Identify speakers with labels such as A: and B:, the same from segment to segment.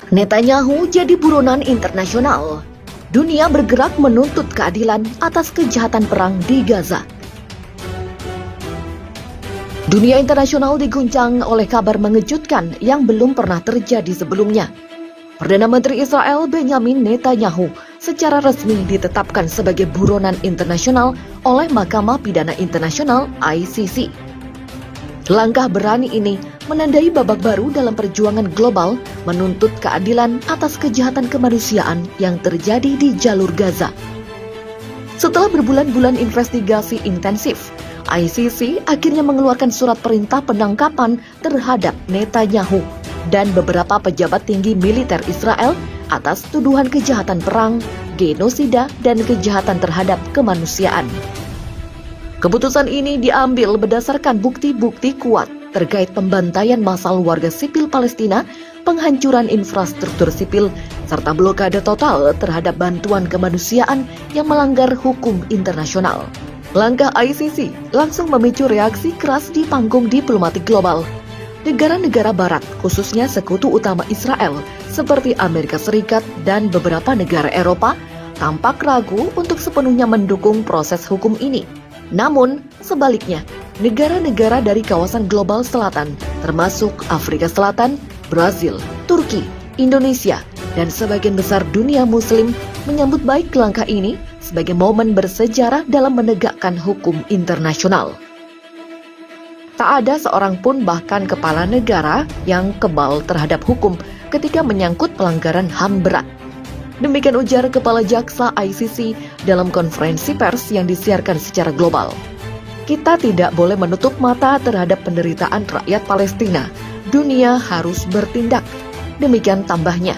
A: Netanyahu jadi buronan internasional. Dunia bergerak menuntut keadilan atas kejahatan perang di Gaza. Dunia internasional diguncang oleh kabar mengejutkan yang belum pernah terjadi sebelumnya. Perdana Menteri Israel Benjamin Netanyahu secara resmi ditetapkan sebagai buronan internasional oleh Mahkamah Pidana Internasional (ICC). Langkah berani ini menandai babak baru dalam perjuangan global menuntut keadilan atas kejahatan kemanusiaan yang terjadi di jalur Gaza. Setelah berbulan-bulan investigasi intensif, ICC akhirnya mengeluarkan surat perintah penangkapan terhadap Netanyahu dan beberapa pejabat tinggi militer Israel atas tuduhan kejahatan perang, genosida, dan kejahatan terhadap kemanusiaan. Keputusan ini diambil berdasarkan bukti-bukti kuat terkait pembantaian massal warga sipil Palestina, penghancuran infrastruktur sipil, serta blokade total terhadap bantuan kemanusiaan yang melanggar hukum internasional. Langkah ICC langsung memicu reaksi keras di panggung diplomatik global. Negara-negara barat, khususnya sekutu utama Israel, seperti Amerika Serikat dan beberapa negara Eropa, tampak ragu untuk sepenuhnya mendukung proses hukum ini. Namun, sebaliknya, negara-negara dari kawasan global selatan, termasuk Afrika Selatan, Brazil, Turki, Indonesia, dan sebagian besar dunia muslim menyambut baik langkah ini sebagai momen bersejarah dalam menegakkan hukum internasional. Tak ada seorang pun bahkan kepala negara yang kebal terhadap hukum ketika menyangkut pelanggaran HAM berat. Demikian ujar Kepala Jaksa ICC dalam konferensi pers yang disiarkan secara global. Kita tidak boleh menutup mata terhadap penderitaan rakyat Palestina. Dunia harus bertindak. Demikian tambahnya.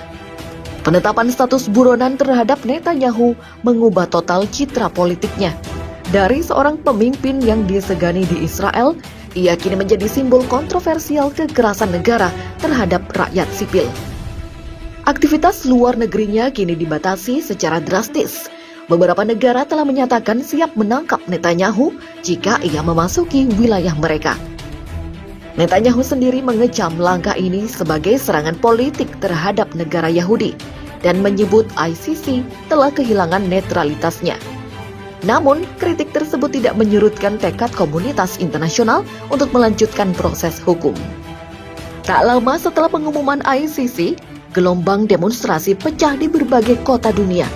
A: Penetapan status buronan terhadap Netanyahu mengubah total citra politiknya. Dari seorang pemimpin yang disegani di Israel, ia kini menjadi simbol kontroversial kekerasan negara terhadap rakyat sipil. Aktivitas luar negerinya kini dibatasi secara drastis. Beberapa negara telah menyatakan siap menangkap Netanyahu jika ia memasuki wilayah mereka. Netanyahu sendiri mengecam langkah ini sebagai serangan politik terhadap negara Yahudi dan menyebut ICC telah kehilangan netralitasnya. Namun, kritik tersebut tidak menyurutkan tekad komunitas internasional untuk melanjutkan proses hukum. Tak lama setelah pengumuman ICC, gelombang demonstrasi pecah di berbagai kota dunia,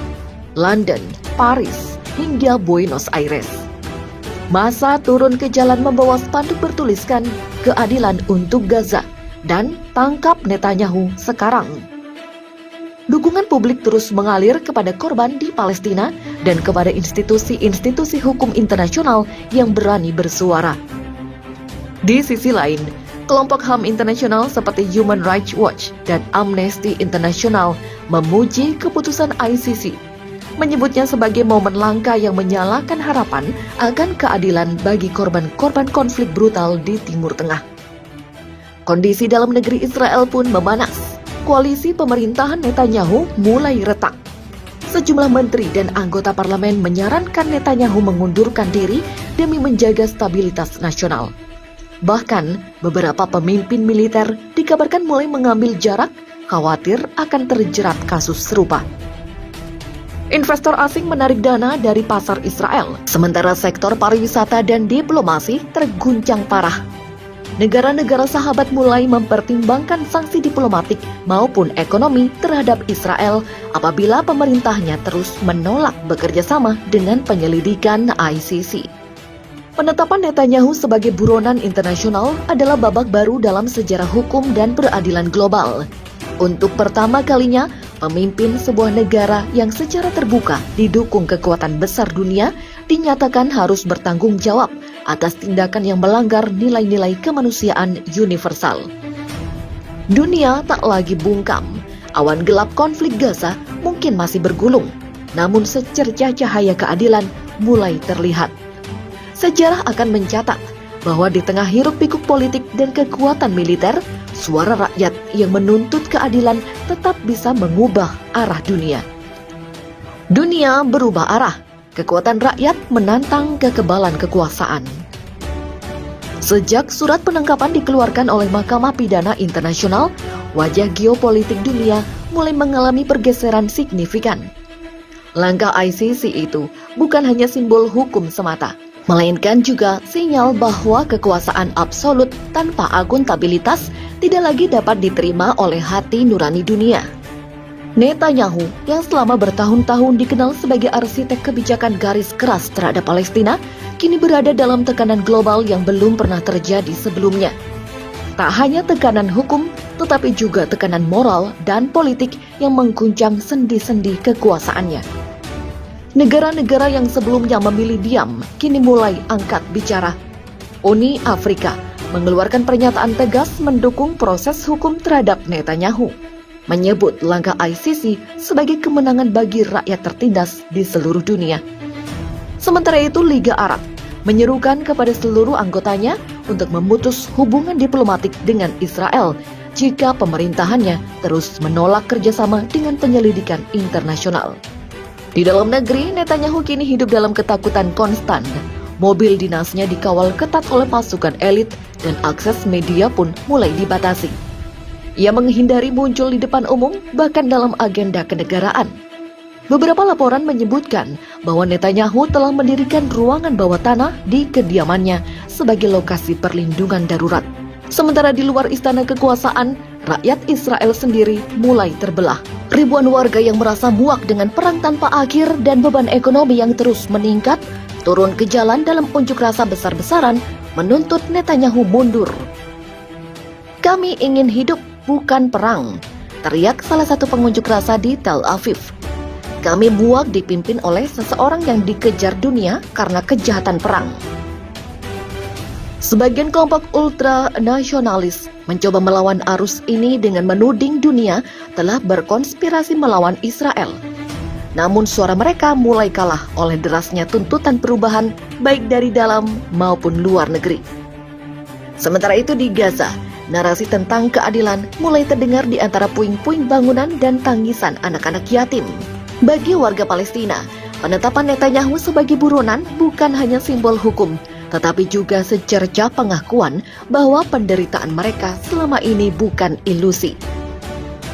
A: London, Paris, hingga Buenos Aires. Massa turun ke jalan membawa spanduk bertuliskan keadilan untuk Gaza dan tangkap Netanyahu sekarang. Dukungan publik terus mengalir kepada korban di Palestina dan kepada institusi-institusi hukum internasional yang berani bersuara. Di sisi lain, kelompok HAM internasional seperti Human Rights Watch dan Amnesty International memuji keputusan ICC, menyebutnya sebagai momen langka yang menyalakan harapan akan keadilan bagi korban-korban konflik brutal di Timur Tengah. Kondisi dalam negeri Israel pun memanas. Koalisi pemerintahan Netanyahu mulai retak. Sejumlah menteri dan anggota parlemen menyarankan Netanyahu mengundurkan diri demi menjaga stabilitas nasional. Bahkan, beberapa pemimpin militer dikabarkan mulai mengambil jarak, khawatir akan terjerat kasus serupa. Investor asing menarik dana dari pasar Israel, sementara sektor pariwisata dan diplomasi terguncang parah. Negara-negara sahabat mulai mempertimbangkan sanksi diplomatik maupun ekonomi terhadap Israel apabila pemerintahnya terus menolak bekerja sama dengan penyelidikan ICC. Penetapan Netanyahu sebagai buronan internasional adalah babak baru dalam sejarah hukum dan peradilan global. Untuk pertama kalinya, pemimpin sebuah negara yang secara terbuka didukung kekuatan besar dunia dinyatakan harus bertanggung jawab atas tindakan yang melanggar nilai-nilai kemanusiaan universal. Dunia tak lagi bungkam. Awan gelap konflik Gaza mungkin masih bergulung, namun secercah cahaya keadilan mulai terlihat. Sejarah akan mencatat bahwa di tengah hiruk-pikuk politik dan kekuatan militer, suara rakyat yang menuntut keadilan tetap bisa mengubah arah dunia. Dunia berubah arah, kekuatan rakyat menantang kekebalan kekuasaan. Sejak surat penangkapan dikeluarkan oleh Mahkamah Pidana Internasional, wajah geopolitik dunia mulai mengalami pergeseran signifikan. Langkah ICC itu bukan hanya simbol hukum semata, melainkan juga sinyal bahwa kekuasaan absolut tanpa akuntabilitas tidak lagi dapat diterima oleh hati nurani dunia. Netanyahu, yang selama bertahun-tahun dikenal sebagai arsitek kebijakan garis keras terhadap Palestina, kini berada dalam tekanan global yang belum pernah terjadi sebelumnya. Tak hanya tekanan hukum, tetapi juga tekanan moral dan politik yang mengguncang sendi-sendi kekuasaannya. Negara-negara yang sebelumnya memilih diam, kini mulai angkat bicara. Uni Afrika mengeluarkan pernyataan tegas mendukung proses hukum terhadap Netanyahu, menyebut langkah ICC sebagai kemenangan bagi rakyat tertindas di seluruh dunia. Sementara itu, Liga Arab menyerukan kepada seluruh anggotanya untuk memutus hubungan diplomatik dengan Israel jika pemerintahannya terus menolak kerjasama dengan penyelidikan internasional. Di dalam negeri, Netanyahu kini hidup dalam ketakutan konstan. Mobil dinasnya dikawal ketat oleh pasukan elit dan akses media pun mulai dibatasi. Ia menghindari muncul di depan umum, bahkan dalam agenda kenegaraan. Beberapa laporan menyebutkan bahwa Netanyahu telah mendirikan ruangan bawah tanah di kediamannya sebagai lokasi perlindungan darurat. Sementara di luar istana kekuasaan, rakyat Israel sendiri mulai terbelah. Ribuan warga yang merasa muak dengan perang tanpa akhir dan beban ekonomi yang terus meningkat, turun ke jalan dalam unjuk rasa besar-besaran menuntut Netanyahu mundur. "Kami ingin hidup, bukan perang," teriak salah satu pengunjuk rasa di Tel Aviv. "Kami muak dipimpin oleh seseorang yang dikejar dunia karena kejahatan perang." Sebagian kelompok ultra-nasionalis mencoba melawan arus ini dengan menuding dunia telah berkonspirasi melawan Israel. Namun suara mereka mulai kalah oleh derasnya tuntutan perubahan baik dari dalam maupun luar negeri. Sementara itu di Gaza, narasi tentang keadilan mulai terdengar di antara puing-puing bangunan dan tangisan anak-anak yatim. Bagi warga Palestina, penetapan Netanyahu sebagai buronan bukan hanya simbol hukum, tetapi juga secerca pengakuan bahwa penderitaan mereka selama ini bukan ilusi.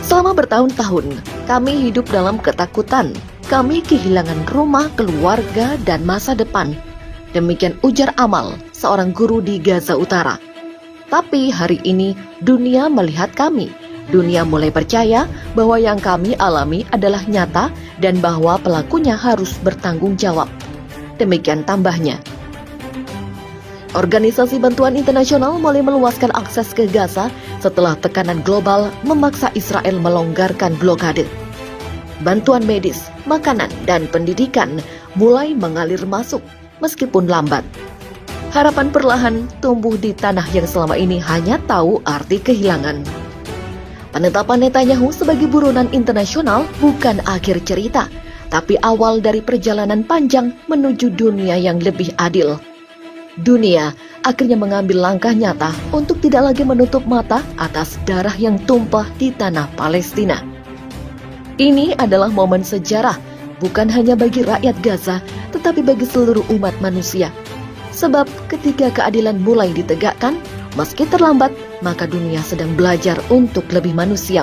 A: "Selama bertahun-tahun, kami hidup dalam ketakutan. Kami kehilangan rumah, keluarga, dan masa depan." Demikian ujar Amal, seorang guru di Gaza Utara. "Tapi hari ini dunia melihat kami. Dunia mulai percaya bahwa yang kami alami adalah nyata dan bahwa pelakunya harus bertanggung jawab." Demikian tambahnya. Organisasi bantuan internasional mulai meluaskan akses ke Gaza setelah tekanan global memaksa Israel melonggarkan blokade. Bantuan medis, makanan, dan pendidikan mulai mengalir masuk meskipun lambat. Harapan perlahan tumbuh di tanah yang selama ini hanya tahu arti kehilangan. Penetapan Netanyahu sebagai buronan internasional bukan akhir cerita, tapi awal dari perjalanan panjang menuju dunia yang lebih adil. Dunia akhirnya mengambil langkah nyata untuk tidak lagi menutup mata atas darah yang tumpah di tanah Palestina. Ini adalah momen sejarah, bukan hanya bagi rakyat Gaza, tetapi bagi seluruh umat manusia. Sebab ketika keadilan mulai ditegakkan, meski terlambat, maka dunia sedang belajar untuk lebih manusia.